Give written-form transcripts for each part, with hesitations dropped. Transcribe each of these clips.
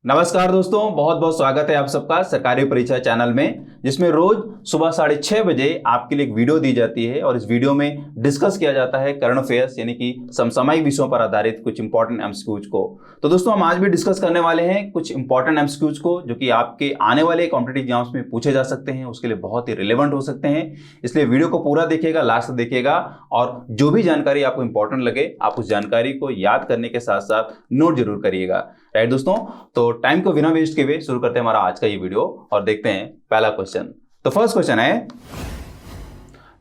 नमस्कार दोस्तों, बहुत बहुत स्वागत है आप सबका सरकारी परीक्षा चैनल में, जिसमें रोज सुबह 6:30 बजे आपके लिए एक वीडियो दी जाती है और इस वीडियो में डिस्कस किया जाता है करंट अफेयर्स यानी कि समसामयिक विषयों पर आधारित कुछ इंपॉर्टेंट एमसीक्यूज को। तो दोस्तों, हम आज भी डिस्कस करने वाले हैं कुछ इंपॉर्टेंट एमसीक्यूज को जो कि आपके आने वाले कॉम्पिटिटिव एग्जाम्स में पूछे जा सकते हैं, उसके लिए बहुत ही रिलेवेंट हो सकते हैं। इसलिए वीडियो को पूरा देखिएगा, लास्ट तक देखिएगा और जो भी जानकारी आपको इंपॉर्टेंट लगे आप उस जानकारी को याद करने के साथ साथ नोट जरूर करिएगा। राइट दोस्तों, तो टाइम को बिना वेस्ट किए शुरू करते हैं हमारा आज का ये वीडियो और देखते हैं पहला क्वेश्चन। तो फर्स्ट क्वेश्चन है,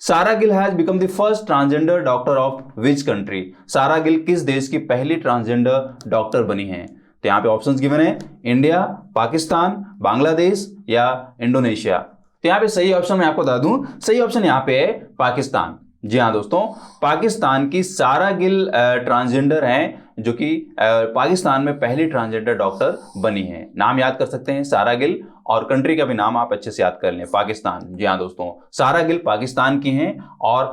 सारा Gill has become the first transgender doctor of which country. सारा गिल किस देश की पहली ट्रांसजेंडर डॉक्टर बनी है? तो यहां पे ऑप्शंस गिवन है, इंडिया, पाकिस्तान, बांग्लादेश या इंडोनेशिया। तो यहां पे सही ऑप्शन मैं आपको बता दूं, सही ऑप्शन यहां पे है पाकिस्तान। जी हाँ दोस्तों, पाकिस्तान की सारा गिल ट्रांसजेंडर हैं जो कि पाकिस्तान में पहली ट्रांसजेंडर डॉक्टर बनी है। नाम याद कर सकते हैं सारा गिल, और कंट्री का भी नाम आप अच्छे से याद कर लें, पाकिस्तान। जी हाँ दोस्तों, सारा गिल पाकिस्तान की हैं और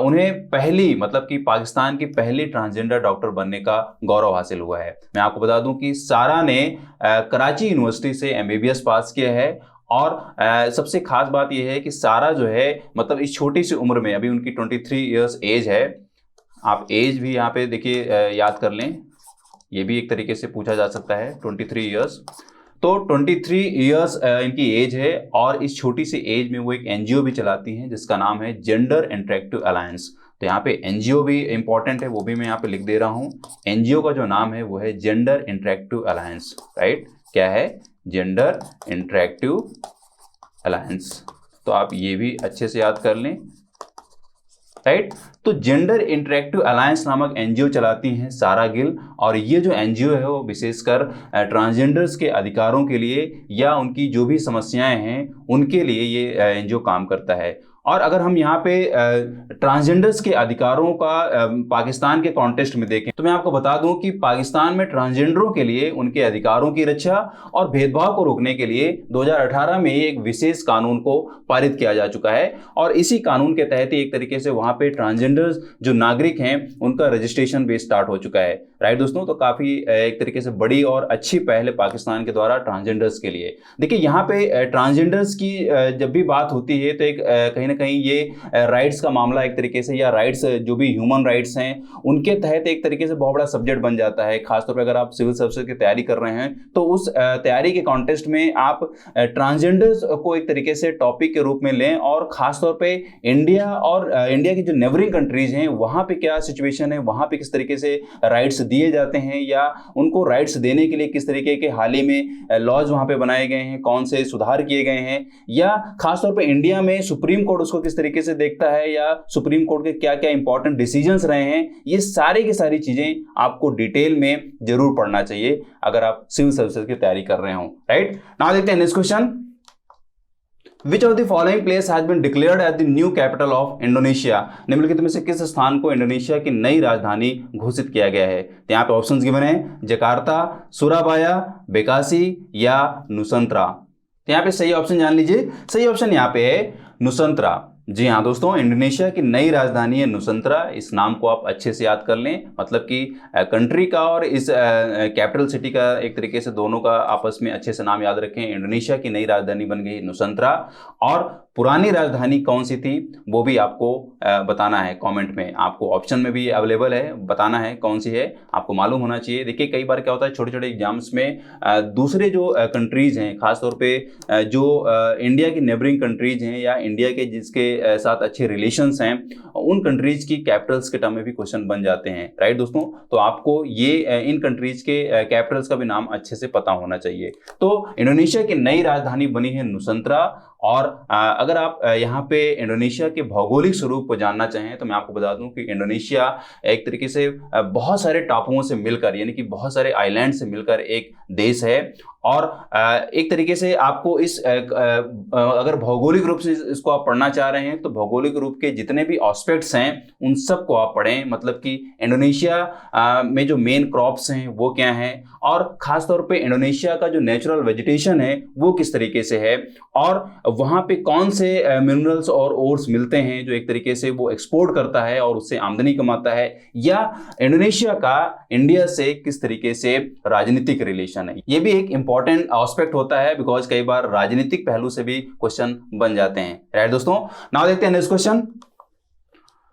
उन्हें पहली मतलब कि पाकिस्तान की पहली ट्रांसजेंडर डॉक्टर बनने का गौरव हासिल हुआ है। मैं आपको बता दूं कि सारा ने कराची यूनिवर्सिटी से एमबीबीएस पास किया है और सबसे खास बात यह है कि सारा जो है मतलब इस छोटी सी उम्र में, अभी उनकी 23 इयर्स एज है। आप एज भी यहाँ पे देखिए याद कर लें, ये भी एक तरीके से पूछा जा सकता है 23 इयर्स। तो 23 इयर्स इनकी एज है और इस छोटी सी एज में वो एक एनजीओ भी चलाती हैं जिसका नाम है जेंडर इंटरेक्टिव अलायंस। तो यहाँ पे एनजीओ भी इंपॉर्टेंट है, वो भी मैं यहाँ पे लिख दे रहा हूँ। एनजीओ का जो नाम है वो है जेंडर इंटरेक्टिव अलायंस। राइट, क्या है? Gender interactive alliance. तो आप ये भी अच्छे से याद कर लें। राइट, तो जेंडर इंटरेक्टिव अलायंस नामक एनजीओ चलाती हैं सारा गिल, और ये जो एनजीओ है वो विशेषकर ट्रांसजेंडर्स के अधिकारों के लिए या उनकी जो भी समस्याएं हैं उनके लिए ये एनजीओ काम करता है। और अगर हम यहाँ पे ट्रांसजेंडर्स के अधिकारों का पाकिस्तान के कॉन्टेक्स्ट में देखें तो मैं आपको बता दूं कि पाकिस्तान में ट्रांसजेंडरों के लिए उनके अधिकारों की रक्षा और भेदभाव को रोकने के लिए 2018 में एक विशेष कानून को पारित किया जा चुका है और इसी कानून के तहत एक तरीके से वहां पे ट्रांसजेंडर्स जो नागरिक हैं उनका रजिस्ट्रेशन भी स्टार्ट हो चुका है। राइट दोस्तों, तो काफी एक तरीके से बड़ी और अच्छी पहल पाकिस्तान के द्वारा ट्रांसजेंडर्स के लिए। देखिए यहाँ पे ट्रांसजेंडर्स की जब भी बात होती है तो एक कहीं ना कहीं ये राइट्स का मामला एक तरीके से, या राइट्स जो भी ह्यूमन राइट्स हैं उनके तहत एक तरीके से बहुत बड़ा सब्जेक्ट बन जाता है। खासतौर पर अगर आप सिविल सर्विसेज की तैयारी कर रहे हैं तो उस तैयारी के कॉन्टेक्स्ट में आप ट्रांसजेंडर्स को एक तरीके से टॉपिक के रूप में लें, और खासतौर पे इंडिया और इंडिया की जो नेबरिंग कंट्रीज हैं वहां पे क्या सिचुएशन है, वहां पे किस तरीके से राइट्स दिए जाते हैं या उनको राइट्स देने के लिए किस तरीके के हाल ही में लॉज वहां पे बनाए गए हैं, कौन से सुधार किए गए हैं, या खासतौर पे इंडिया में सुप्रीम कोर्ट उसको किस तरीके से देखता है या सुप्रीम कोर्ट के क्या क्या इंपॉर्टेंट डिसीजंस रहे हैं, ये सारी की सारी चीजें आपको डिटेल में जरूर पढ़ना चाहिए अगर आप सिविल सर्विसेज की तैयारी कर रहे हो। राइट, नाउ देखते हैं next question. Which of the following place has been declared as the new capital of Indonesia? निम्नलिखित में से किस स्थान को इंडोनेशिया की नई राजधानी घोषित किया गया है? तो यहाँ पे ऑप्शंस गिवन है, जकार्ता, सुराबाया, बेकासी या नुसंतरा। तो यहाँ पे सही ऑप्शन जान लीजिए, सही ऑप्शन यहाँ पे है नुसंतरा। जी हाँ दोस्तों, इंडोनेशिया की नई राजधानी है नुसंतरा। इस नाम को आप अच्छे से याद कर लें, मतलब कि कंट्री का और इस कैपिटल सिटी का एक तरीके से दोनों का आपस में अच्छे से नाम याद रखें। इंडोनेशिया की नई राजधानी बन गई नुसंतरा, और पुरानी राजधानी कौन सी थी वो भी आपको बताना है कमेंट में। आपको ऑप्शन में भी अवेलेबल है, बताना है कौन सी है, आपको मालूम होना चाहिए। देखिए कई बार क्या होता है छोटे छोटे एग्जाम्स में दूसरे जो कंट्रीज हैं, खासतौर पे जो इंडिया की नेबरिंग कंट्रीज हैं या इंडिया के जिसके साथ अच्छे रिलेशंस हैं, उन कंट्रीज की कैपिटल्स के टर्म में भी क्वेश्चन बन जाते हैं। राइट दोस्तों, तो आपको ये इन कंट्रीज के कैपिटल्स का भी नाम अच्छे से पता होना चाहिए। तो इंडोनेशिया की नई राजधानी बनी है नुसंतरा। और अगर आप यहाँ पे इंडोनेशिया के भौगोलिक स्वरूप को जानना चाहें तो मैं आपको बता दूं कि इंडोनेशिया एक तरीके से बहुत सारे टापुओं से मिलकर यानी कि बहुत सारे आइलैंड से मिलकर एक देश है, और एक तरीके से आपको इस अगर भौगोलिक रूप से इसको आप पढ़ना चाह रहे हैं तो भौगोलिक रूप के जितने भी एस्पेक्ट्स हैं उन सब को आप पढ़ें, मतलब कि इंडोनेशिया में जो मेन क्रॉप्स हैं वो क्या हैं, और खासतौर पे इंडोनेशिया का जो नेचुरल वेजिटेशन है वो किस तरीके से है, और वहाँ पे कौन से मिनरल्स और ओर्स मिलते हैं जो एक तरीके से वो एक्सपोर्ट करता है और उससे आमदनी कमाता है, या इंडोनेशिया का इंडिया से किस तरीके से राजनीतिक रिलेशन है। ये भी एक इंपॉर्टेंट एस्पेक्ट होता है, बिकॉज कई बार राजनीतिक पहलू से भी क्वेश्चन बन जाते हैं, राइट दोस्तों। नाउ देखते हैं next question.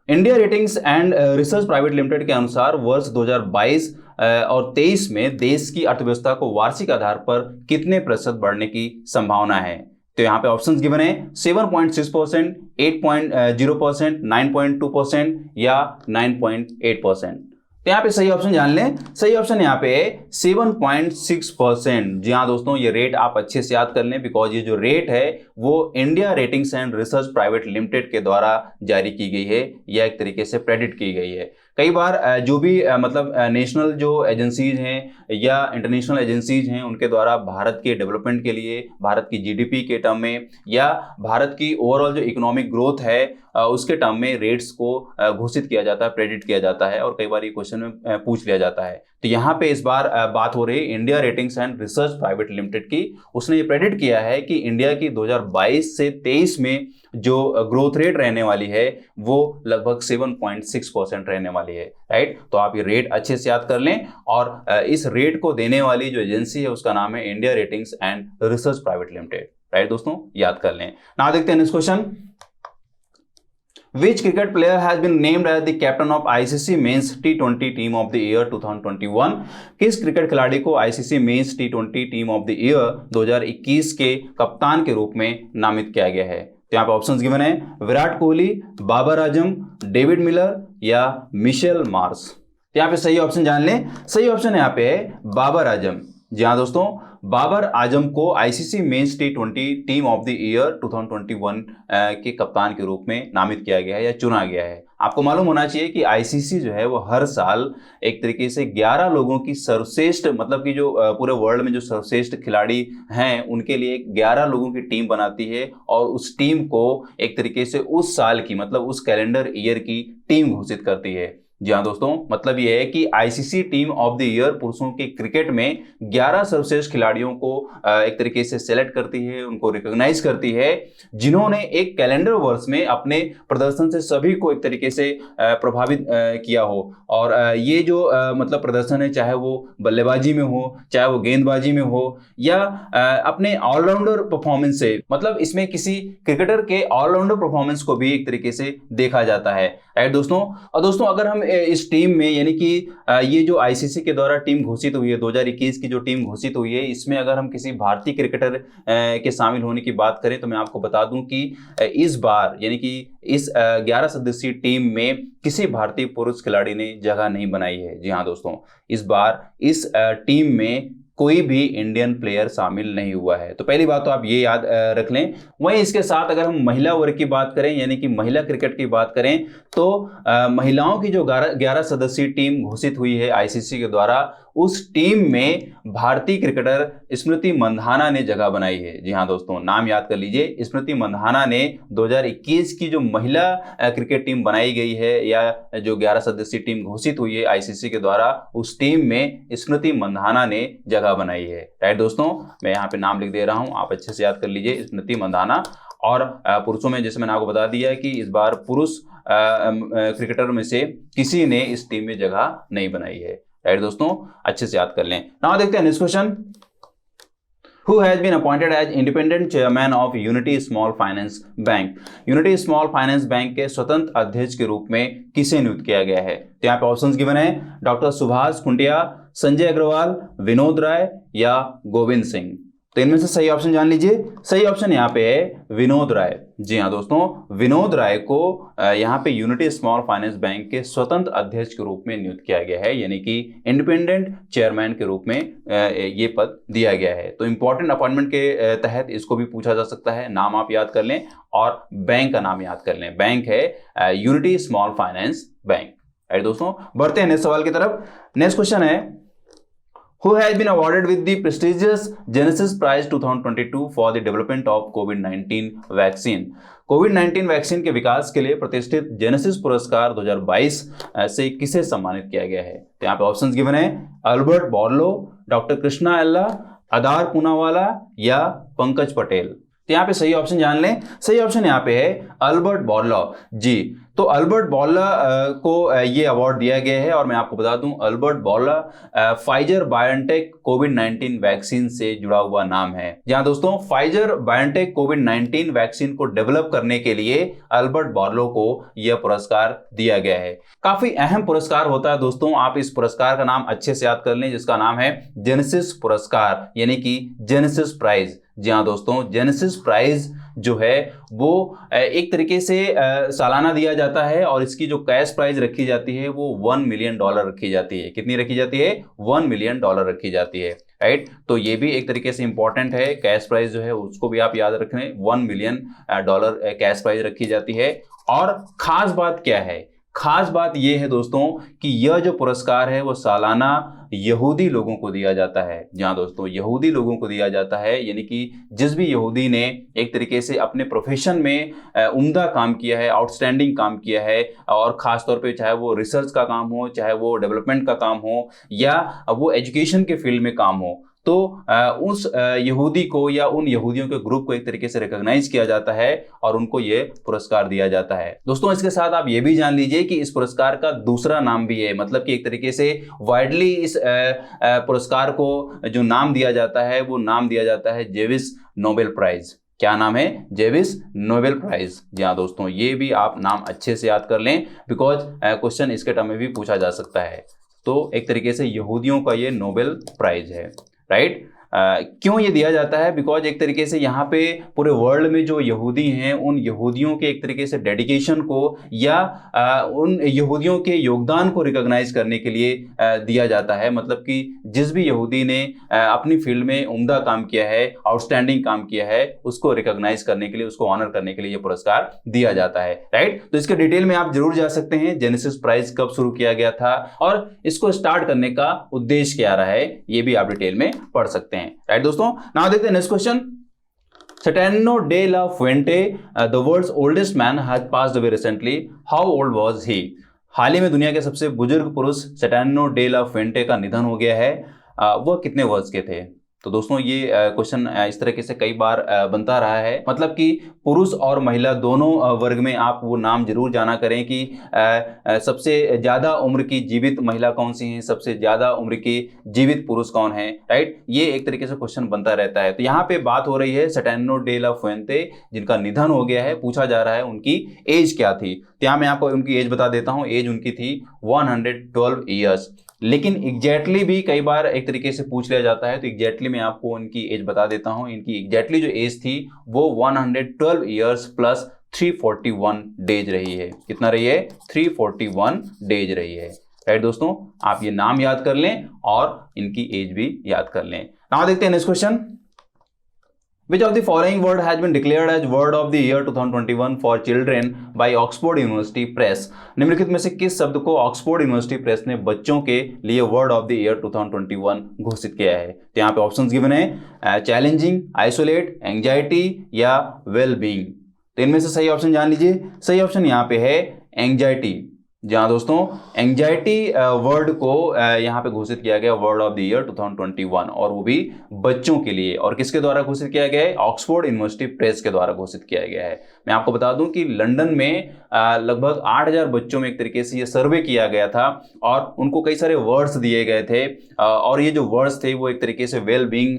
India ratings and research private limited के अनुसार वर्ष 2022 और 23 में देश की अर्थव्यवस्था को वार्षिक आधार पर कितने प्रतिशत बढ़ने की संभावना है? तो यहाँ पे ऑप्शंस गिवन है 7.6%, 8.0%, 9.2% या 9.8%। तो यहाँ पे सही ऑप्शन जान लें। सही ऑप्शन यहाँ पे है 7.6%। जी हाँ दोस्तों, ये रेट आप अच्छे से याद कर लें, बिकॉज ये जो रेट है वो India ratings and research private limited के द्वारा जारी की गई है या एक तरीके से प्रेडिक्ट की गई है। कई बार जो भी मतलब नेशनल जो एजेंसीज हैं या इंटरनेशनल एजेंसीज हैं, उनके द्वारा भारत के डेवलपमेंट के लिए, भारत की जीडीपी के टर्म में या भारत की ओवरऑल जो इकोनॉमिक ग्रोथ है उसके टर्म में रेट्स को घोषित किया जाता है, प्रेडिक्ट किया जाता है, और कई बार ये क्वेश्चन में पूछ लिया जाता है। तो यहाँ पे इस बार बात हो रही है India ratings and research private limited की। उसने ये प्रेडिक्ट किया है कि इंडिया की 2022 से 23 में जो ग्रोथ रेट रहने वाली है वो लगभग 7.6% रहने वाली है, राइट। तो आप ये रेट अच्छे से याद कर लें, और इस रेट को देने वाली जो एजेंसी है उसका नाम है India ratings and research private limited, right दोस्तों, याद कर लें। नाउ देखते हैं next question. Which cricket player has been named as the captain of ICC Men's T20 Team of the Year 2021? किस क्रिकेट खिलाड़ी को ICC Men's T20 Team of the Year 2021 के कप्तान के रूप में नामित किया गया है? तो यहाँ पे ऑप्शंस गिवन है विराट कोहली, बाबर आजम, डेविड मिलर या मिशेल मार्श। तो यहाँ पे सही ऑप्शन जान लें। सही ऑप्शन यहाँ पे है बाबर आजम। जी हाँ दोस्तों, बाबर आजम को ICC men's T20 team of the year 2021 के कप्तान के रूप में नामित किया गया है या चुना गया है। आपको मालूम होना चाहिए कि आईसीसी जो है वो हर साल एक तरीके से 11 लोगों की सर्वश्रेष्ठ, मतलब कि जो पूरे वर्ल्ड में जो सर्वश्रेष्ठ खिलाड़ी हैं उनके लिए 11 लोगों की टीम बनाती है, और उस टीम को एक तरीके से उस साल की, मतलब उस कैलेंडर ईयर की टीम घोषित करती है। जी हाँ दोस्तों, मतलब यह है कि ICC team of the year पुरुषों के क्रिकेट में 11 सर्वश्रेष्ठ खिलाड़ियों को एक तरीके से सेलेक्ट करती है, उनको रिकॉग्नाइज करती है, जिन्होंने एक कैलेंडर वर्ष में अपने प्रदर्शन से सभी को एक तरीके से प्रभावित किया हो। और ये जो मतलब प्रदर्शन है, चाहे वो बल्लेबाजी में हो, चाहे वो गेंदबाजी में हो, या अपने ऑलराउंडर परफॉर्मेंस से, मतलब इसमें किसी क्रिकेटर के ऑलराउंडर परफॉर्मेंस को भी एक तरीके से देखा जाता है, राइट दोस्तों। और दोस्तों अगर हम इस टीम में, यानी कि ये जो आईसीसी के द्वारा टीम घोषित हुई है, 2021 की जो टीम घोषित हुई है, इसमें अगर हम किसी भारतीय क्रिकेटर के शामिल होने की बात करें तो मैं आपको बता दूं कि इस बार, यानी कि इस 11 सदस्यीय टीम में किसी भारतीय पुरुष खिलाड़ी ने जगह नहीं बनाई है। जी हाँ दोस्तों, इस बार इस टीम में कोई भी इंडियन प्लेयर शामिल नहीं हुआ है। तो पहली बात तो आप ये याद रख लें। वहीं इसके साथ अगर हम महिला वर्ग की बात करें, यानी कि महिला क्रिकेट की बात करें, तो महिलाओं की जो 11 सदस्यीय टीम घोषित हुई है आईसीसी के द्वारा, उस टीम में भारतीय क्रिकेटर स्मृति मंधाना ने जगह बनाई है। जी हाँ दोस्तों, नाम याद कर लीजिए। स्मृति मंधाना ने 2021 की जो महिला क्रिकेट टीम बनाई गई है, या जो 11 सदस्यीय टीम घोषित हुई है आईसीसी के द्वारा, उस टीम में स्मृति मंधाना ने जगह बनाई है, राइट दोस्तों। मैं यहाँ पे नाम लिख दे रहा हूँ, आप अच्छे से याद कर लीजिए, स्मृति मंधाना। और पुरुषों में जैसे मैंने आपको बता दिया है कि इस बार पुरुष क्रिकेटर में से किसी ने इस टीम में जगह नहीं बनाई है, राइट दोस्तों, अच्छे से याद कर लें। नाउ देखते हैं next question. Who has been appointed as independent chairman of Unity Small Finance Bank? Unity Small Finance Bank के स्वतंत्र अध्यक्ष के रूप में किसे नियुक्त किया गया है? तो यहाँ पे ऑप्शंस गिवन है डॉक्टर सुभाष खुंटिया, संजय अग्रवाल, विनोद राय या गोविंद सिंह। तो इनमें से सही ऑप्शन जान लीजिए। सही ऑप्शन यहाँ पे है विनोद राय। जी हाँ दोस्तों, विनोद राय को यहाँ पे यूनिटी स्मॉल फाइनेंस बैंक के स्वतंत्र अध्यक्ष के रूप में नियुक्त किया गया है, यानी कि इंडिपेंडेंट चेयरमैन के रूप में ये पद दिया गया है। तो इंपॉर्टेंट अपॉइंटमेंट के तहत इसको भी पूछा जा सकता है। नाम आप याद कर लें और बैंक का नाम याद कर लें। बैंक है unity small finance bank, right दोस्तों। बढ़ते हैं नेक्स्ट सवाल की तरफ। नेक्स्ट क्वेश्चन है, Who has been awarded with the prestigious Genesis Prize 2022 for the development of COVID-19 vaccine? Covid vaccine के विकास के लिए प्रतिष्ठित जेनेसिस पुरस्कार 2022 से किसे सम्मानित किया गया है? तो यहाँ पे ऑप्शंस गिवन है अल्बर्ट बॉर्लो, डॉक्टर कृष्णा एल्ला, अदार पूनावाला या पंकज पटेल। तो यहाँ पे सही ऑप्शन जान लें। सही ऑप्शन यहाँ पे है अल्बर्ट बॉर्लो। जी, तो अल्बर्ट बोर्ला को ये अवार्ड दिया गया है। और मैं आपको बता दूं, अल्बर्ट बोर्ला फाइजर बायोनटेक कोविड-19 वैक्सीन से जुड़ा हुआ नाम है। जहां दोस्तों फाइजर बायोनटेक कोविड-19 वैक्सीन को डेवलप करने के लिए अल्बर्ट बोर्ला को यह पुरस्कार दिया गया है। काफी अहम पुरस्कार होता है दोस्तों, आप इस पुरस्कार का नाम अच्छे से याद कर लें, जिसका नाम है जेनेसिस पुरस्कार यानी कि जेनेसिस प्राइज। जी हाँ दोस्तों, जेनेसिस प्राइज जो है वो एक तरीके से सालाना दिया जाता है और इसकी जो कैश प्राइज रखी जाती है वो $1 मिलियन रखी जाती है। कितनी रखी जाती है? $1 मिलियन रखी जाती है, राइट। तो ये भी एक तरीके से इंपॉर्टेंट है। कैश प्राइज जो है उसको भी आप याद रखें, $1 मिलियन कैश प्राइज रखी जाती है। और खास बात क्या है? खास बात यह है दोस्तों कि यह जो पुरस्कार है वो सालाना यहूदी लोगों को दिया जाता है। जहां दोस्तों यहूदी लोगों को दिया जाता है, यानी कि जिस भी यहूदी ने एक तरीके से अपने प्रोफेशन में उम्दा काम किया है, आउटस्टैंडिंग काम किया है, और खास तौर पे चाहे वो रिसर्च का काम हो, चाहे वो डेवलपमेंट का काम हो, या वो एजुकेशन के फील्ड में काम हो, तो उस यहूदी को या उन यहूदियों के ग्रुप को एक तरीके से रिकॉग्नाइज किया जाता है और उनको ये पुरस्कार दिया जाता है। दोस्तों इसके साथ आप ये भी जान लीजिए कि इस पुरस्कार का दूसरा नाम भी है, मतलब कि एक तरीके से वाइडली इस पुरस्कार को जो नाम दिया जाता है वो नाम दिया जाता है जेविस नोबेल प्राइज। क्या नाम है? Jewish Nobel prize. जी हाँ दोस्तों, ये भी आप नाम अच्छे से याद कर लें, बिकॉज क्वेश्चन इसके टर्म में भी पूछा जा सकता है। तो एक तरीके से यहूदियों का ये नोबेल प्राइज है, राइट। क्यों ये दिया जाता है? बिकॉज एक तरीके से यहाँ पे पूरे वर्ल्ड में जो यहूदी हैं उन यहूदियों के एक तरीके से डेडिकेशन को या उन यहूदियों के योगदान को रिकॉग्नाइज करने के लिए दिया जाता है। मतलब कि जिस भी यहूदी ने अपनी फील्ड में उम्दा काम किया है, आउटस्टैंडिंग काम किया है, उसको रिकॉग्नाइज करने के लिए, उसको ऑनर करने के लिए ये पुरस्कार दिया जाता है, राइट। तो इसके डिटेल में आप जरूर जा सकते हैं, जेनेसिस प्राइज कब शुरू किया गया था और इसको स्टार्ट करने का उद्देश्य क्या रहा है, ये भी आप डिटेल में पढ़ सकते हैं, राइट दोस्तों। नाउ देखते हैं next question. Saturnino de la Fuente, the world's oldest man, had passed away recently. How old was he? हाल ही में दुनिया के सबसे बुजुर्ग पुरुष सैटर्नो डे ला फुएंटे का निधन हो गया है। वह कितने वर्ष के थे? तो दोस्तों ये क्वेश्चन इस तरीके से कई बार बनता रहा है, मतलब कि पुरुष और महिला दोनों वर्ग में आप वो नाम जरूर जाना करें कि सबसे ज़्यादा उम्र की जीवित महिला कौन सी है, सबसे ज़्यादा उम्र की जीवित पुरुष कौन है, राइट। ये एक तरीके से क्वेश्चन बनता रहता है। तो यहाँ पे बात हो रही है सैटर्नो डे ला फुएंटे, जिनका निधन हो गया है। पूछा जा रहा है उनकी एज क्या थी। तो यहाँ मैं आपको उनकी एज बता देता हूँ। एज उनकी थी 112 ईयर्स। लेकिन एग्जैक्टली भी कई बार एक तरीके से पूछ लिया जाता है, तो एग्जैक्टली मैं आपको इनकी एज बता देता हूं। इनकी एग्जैक्टली जो एज थी वो 112 ईयर्स प्लस 341 डेज रही है। कितना रही है? 341 डेज रही है, राइट दोस्तों। आप ये नाम याद कर लें और इनकी एज भी याद कर लें। नाउ देखते हैं next question. Which of the following word has been declared as word of the year 2021 for children by Oxford University Press? निम्नलिखित में से किस शब्द को ऑक्सफोर्ड यूनिवर्सिटी प्रेस ने बच्चों के लिए वर्ड ऑफ द ईयर 2021 घोषित किया है? तो यहाँ पे ऑप्शंस गिवन है, चैलेंजिंग, आइसोलेट, एंजाइटी या वेल बीइंग। तो इनमें से सही ऑप्शन जान लीजिए। सही ऑप्शन यहाँ पे है एंजाइटी। जहां दोस्तों एंजाइटी वर्ड को यहाँ पे घोषित किया गया वर्ड ऑफ द ईयर 2021, और वो भी बच्चों के लिए। और किसके द्वारा घोषित किया गया है? ऑक्सफोर्ड यूनिवर्सिटी प्रेस के द्वारा घोषित किया गया है। मैं आपको बता दूं कि लंदन में लगभग 8000 बच्चों में एक तरीके से ये सर्वे किया गया था और उनको कई सारे वर्ड्स दिए गए थे, और ये जो वर्ड्स थे वो एक तरीके से वेल बीइंग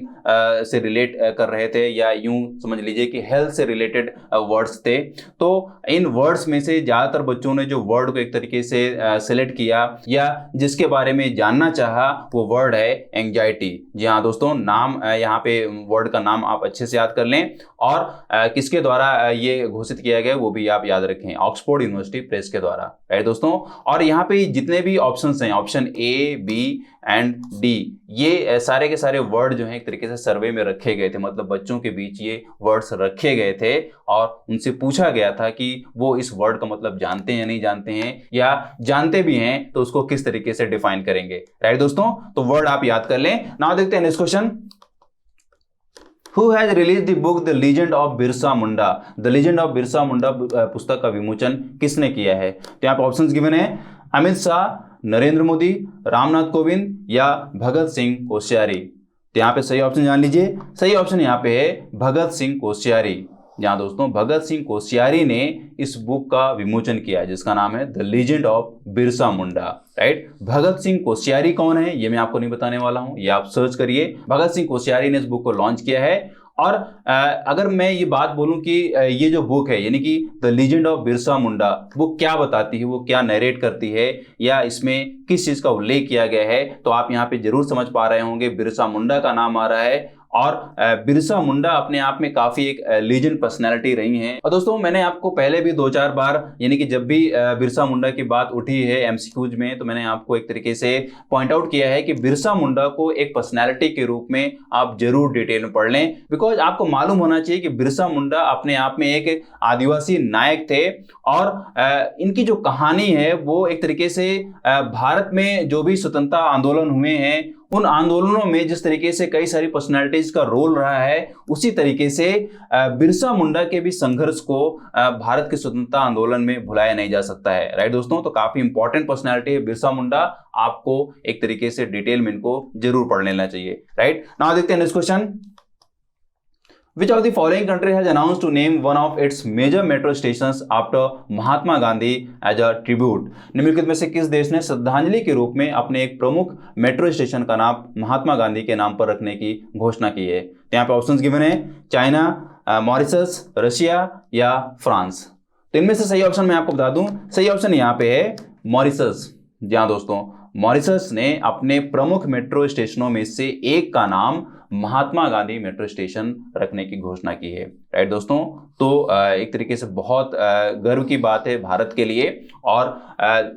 से रिलेट कर रहे थे, या यूं समझ लीजिए कि हेल्थ से रिलेटेड वर्ड्स थे। तो इन वर्ड्स में से ज्यादातर बच्चों ने जो वर्ड को एक तरीके से सिलेक्ट किया या जिसके बारे में जानना चाहा वो वर्ड है एंजाइटी। जी हाँ दोस्तों, नाम यहाँ पे वर्ड का नाम आप अच्छे से याद कर लें, और किसके द्वारा ये घोषित किया गया वो भी आप याद रखें, ऑक्सफोर्ड यूनिवर्सिटी प्रेस के द्वारा, राइट दोस्तों। और यहाँ पे जितने भी ऑप्शंस हैं, option A, B and D, ये सारे के सारे वर्ड जो हैं एक तरीके से सर्वे में रखे गए थे, मतलब बच्चों के बीच ये वर्ड्स रखे गए थे और उनसे पूछा गया था कि वो इस वर्ड का मतलब जानते हैं या नहीं जानते हैं, या जानते भी हैं तो उसको किस तरीके से डिफाइन करेंगे, राइट दोस्तों। तो वर्ड आप याद कर लें। नाउ देखते हैं next question. Who has released the book The Legend of Birsa Munda? The Legend of Birsa Munda पुस्तक का विमोचन किसने किया है? तो यहाँ पे ऑप्शंस गिवन है, अमित शाह, नरेंद्र मोदी, रामनाथ कोविंद या भगत सिंह कोश्यारी। तो यहाँ पे सही ऑप्शन जान लीजिए। सही ऑप्शन यहाँ पे है भगत सिंह कोश्यारी। जहां दोस्तों भगत सिंह कोश्यारी ने इस बुक का विमोचन किया है जिसका नाम है the legend of Birsa Munda. Right, Bhagat Singh Koshyari कौन है ये मैं आपको नहीं बताने वाला हूं, ये आप सर्च करिए। भगत सिंह कोश्यारी ने इस बुक को लॉन्च किया है। और अगर मैं ये बात बोलूं कि ये जो बुक है यानी कि द लीजेंड ऑफ बिरसा मुंडा, वो क्या बताती है, वो क्या नरेट करती है, या इसमें किस चीज का उल्लेख किया गया है, तो आप यहाँ पे जरूर समझ पा रहे होंगे। बिरसा मुंडा का नाम आ रहा है और बिरसा मुंडा अपने आप में काफी एक लीजेंड पर्सनैलिटी रही हैं। और दोस्तों मैंने आपको पहले भी 2-4 बार यानी कि जब भी बिरसा मुंडा की बात उठी है एमसीक्यूज में, तो मैंने आपको एक तरीके से पॉइंट आउट किया है कि बिरसा मुंडा को एक पर्सनैलिटी के रूप में आप जरूर डिटेल में पढ़ लें, बिकॉज आपको मालूम होना चाहिए कि बिरसा मुंडा अपने आप में एक आदिवासी नायक थे। और इनकी जो कहानी है वो एक तरीके से भारत में जो भी स्वतंत्रता आंदोलन हुए हैं उन आंदोलनों में जिस तरीके से कई सारी पर्सनालिटीज का रोल रहा है, उसी तरीके से बिरसा मुंडा के भी संघर्ष को भारत के स्वतंत्रता आंदोलन में भुलाया नहीं जा सकता है। राइट दोस्तों, तो काफी इंपॉर्टेंट पर्सनालिटी है बिरसा मुंडा, आपको एक तरीके से डिटेल में इनको जरूर पढ़ लेना चाहिए। राइट, नाउ देखते हैं next question. Which of the following country has announced to name one of its major metro stations after Mahatma Gandhi as a tribute? निम्नलिखित में से किस देश ने श्रद्धांजलि के रूप में अपने एक प्रमुख मेट्रो स्टेशन का नाम महात्मा गांधी के नाम पर रखने की घोषणा की है? यहाँ पे ऑप्शंस गिवन है, चाइना, मॉरिशस, रशिया या फ्रांस। तो इनमें से सही ऑप्शन मैं आपको बता दूं, सही ऑप्शन यहाँ पे है मॉरिशस। जी हाँ दोस्तों, मॉरिशस ने अपने प्रमुख मेट्रो स्टेशनों में से एक का नाम महात्मा गांधी मेट्रो स्टेशन रखने की घोषणा की है। राइट दोस्तों, तो एक तरीके से बहुत गर्व की बात है भारत के लिए। और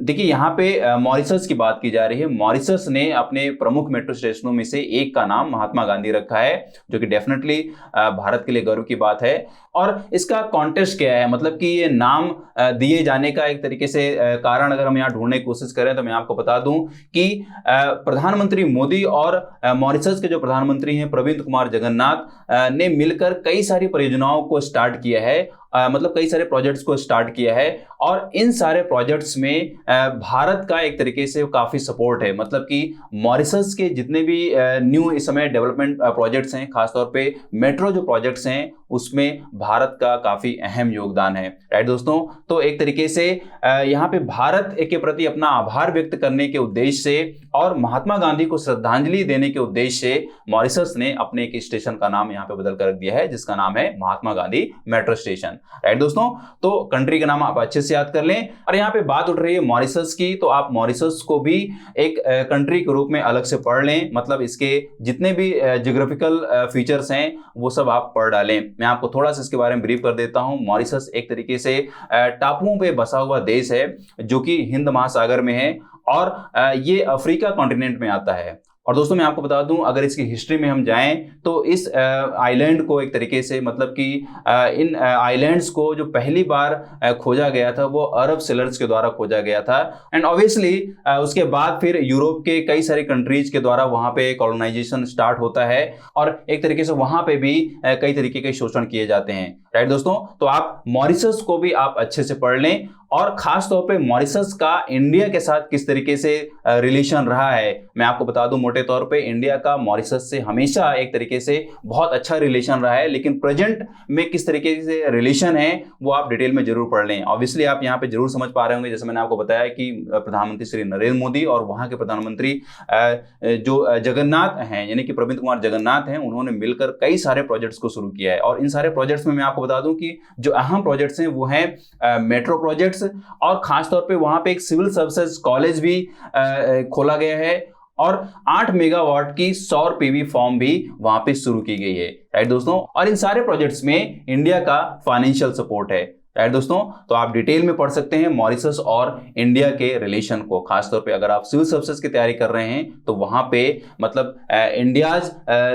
देखिए यहाँ पे मॉरिशस की बात की जा रही है। मॉरिशस ने अपने प्रमुख मेट्रो स्टेशनों में से एक का नाम महात्मा गांधी रखा है, जो कि डेफिनेटली भारत के लिए गर्व की बात है। और इसका कॉन्टेक्स्ट क्या है, मतलब कि ये नाम दिए जाने का एक तरीके से कारण अगर हम यहाँ ढूंढने की कोशिश करें तो मैं आपको बता दूं कि प्रधानमंत्री मोदी और मॉरिशस के जो प्रधानमंत्री हैं प्रविंद कुमार जगन्नाथ ने मिलकर कई सारी परियोजनाओं को स्टार्ट किया है, मतलब कई सारे प्रोजेक्ट्स को स्टार्ट किया है। और इन सारे प्रोजेक्ट्स में भारत का एक तरीके से काफी सपोर्ट है, मतलब कि मॉरिशस के जितने भी न्यू इस समय डेवलपमेंट प्रोजेक्ट्स हैं, खासतौर पे मेट्रो जो प्रोजेक्ट्स हैं उसमें भारत का काफी अहम योगदान है। राइट दोस्तों, तो एक तरीके से यहाँ पे भारत के प्रति अपना आभार व्यक्त करने के उद्देश्य से और महात्मा गांधी को श्रद्धांजलि देने के उद्देश्य से मॉरिशस ने अपने एक स्टेशन का नाम यहाँ पे बदल कर रख दिया है, जिसका नाम है Mahatma Gandhi metro station. Right दोस्तों, तो कंट्री का नाम आप अच्छे से याद कर लें। और यहाँ पे बात उठ रही है मॉरिशस की, तो आप मॉरिशस को भी एक कंट्री के रूप में अलग से पढ़ लें, मतलब इसके जितने भी ज्योग्राफिकल फीचर्स हैं वो सब आप पढ़ डालें। मैं आपको थोड़ा सा इसके बारे में ब्रीफ कर देता हूं। मॉरिशस एक तरीके से टापुओं पे बसा हुआ देश है जो कि हिंद महासागर में है और ये अफ्रीका कॉन्टिनेंट में आता है। और दोस्तों मैं आपको बता दूं, अगर इसकी हिस्ट्री में हम जाएं तो इस आइलैंड को एक तरीके से, मतलब कि इन आइलैंड्स को जो पहली बार खोजा गया था वो अरब सेलर्स के द्वारा खोजा गया था। एंड ऑब्वियसली उसके बाद फिर यूरोप के कई सारे कंट्रीज के द्वारा वहां पे कॉलोनाइजेशन स्टार्ट होता है और एक तरीके से वहां पे भी कई तरीके के शोषण किए जाते हैं। राइट दोस्तों, तो आप मॉरिशस को भी आप अच्छे से पढ़ लें और खास तौर पे मॉरिशस का इंडिया के साथ किस तरीके से रिलेशन रहा है मैं आपको बता दूं। मोटे तौर पे इंडिया का मॉरिशस से हमेशा एक तरीके से बहुत अच्छा रिलेशन रहा है, लेकिन प्रेजेंट में किस तरीके से रिलेशन है वो आप डिटेल में जरूर पढ़ लें। ऑब्वियसली आप यहाँ पे जरूर समझ पा रहे होंगे, जैसे मैंने आपको बताया कि प्रधानमंत्री श्री नरेंद्र मोदी और वहां के प्रधानमंत्री जो जगन्नाथ हैं यानी कि प्रविंद कुमार जगन्नाथ हैं, उन्होंने मिलकर कई सारे प्रोजेक्ट्स को शुरू किया है। और इन सारे प्रोजेक्ट्स में मैं आपको बता दूं कि जो अहम प्रोजेक्ट्स हैं वो हैं मेट्रो प्रोजेक्ट्स, और खासतौर पे वहां पे एक सिविल सर्विसेज कॉलेज भी खोला गया है और 8 मेगावाट की सौर पीवी फॉर्म भी वहां पे शुरू की गई है। राइट दोस्तों, और इन सारे प्रोजेक्ट्स में इंडिया का फाइनेंशियल सपोर्ट है। राइट दोस्तों, तो आप डिटेल में पढ़ सकते हैं मॉरिशस और इंडिया के रिलेशन को। खासतौर पे अगर आप सिविल सर्विसेज की तैयारी कर रहे हैं तो वहां पे मतलब India's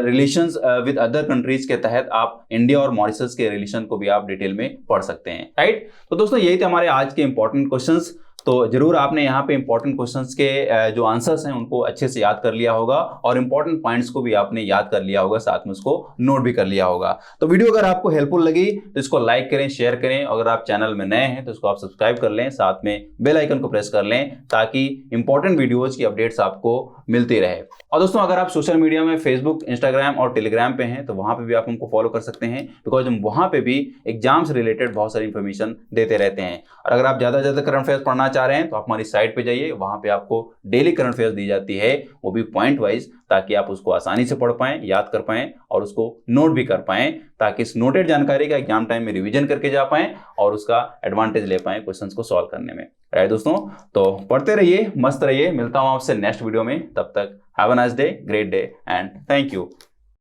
relations with other countries के तहत आप इंडिया और मॉरिशस के रिलेशन को भी आप डिटेल में पढ़ सकते हैं। राइट, तो दोस्तों यही थे हमारे आज के इंपॉर्टेंट क्वेश्चंस। तो जरूर आपने यहाँ पे इंपॉर्टेंट क्वेश्चंस के जो आंसर्स हैं उनको अच्छे से याद कर लिया होगा और इंपॉर्टेंट पॉइंट्स को भी आपने याद कर लिया होगा, साथ में उसको नोट भी कर लिया होगा। तो वीडियो अगर आपको हेल्पफुल लगी तो इसको लाइक करें, शेयर करें। अगर आप चैनल में नए हैं तो इसको आप सब्सक्राइब कर लें, साथ में बेल आइकन को प्रेस कर लें ताकि इंपॉर्टेंट वीडियोज की अपडेट्स आपको मिलती रहे। और दोस्तों अगर आप सोशल मीडिया में फेसबुक, इंस्टाग्राम और टेलीग्राम पे हैं तो वहां पे भी आप हमको फॉलो कर सकते हैं, बिकॉज हम वहां पे भी एग्जाम से रिलेटेड बहुत सारी इंफॉर्मेशन देते रहते हैं। और अगर आप ज्यादा से ज्यादा करंट अफेयर्स पढ़ना चाह रहे हैं तो आप हमारी साइट पे जाइए, वहां पे आपको डेली करंट अफेयर्स दी जाती है, वो भी पॉइंट वाइज, ताकि आप उसको आसानी से पढ़ पाएं, याद कर पाएं और उसको नोट भी कर पाएं, ताकि इस नोटेड जानकारी का एग्जाम टाइम में रिवीजन करके जा पाएं और उसका एडवांटेज ले पाएं क्वेश्चंस को सॉल्व करने में। राइट दोस्तों, तो पढ़ते रहिए, मस्त रहिए। मिलता हूं आपसे नेक्स्ट वीडियो में, तब तक have a nice day, great day and thank you.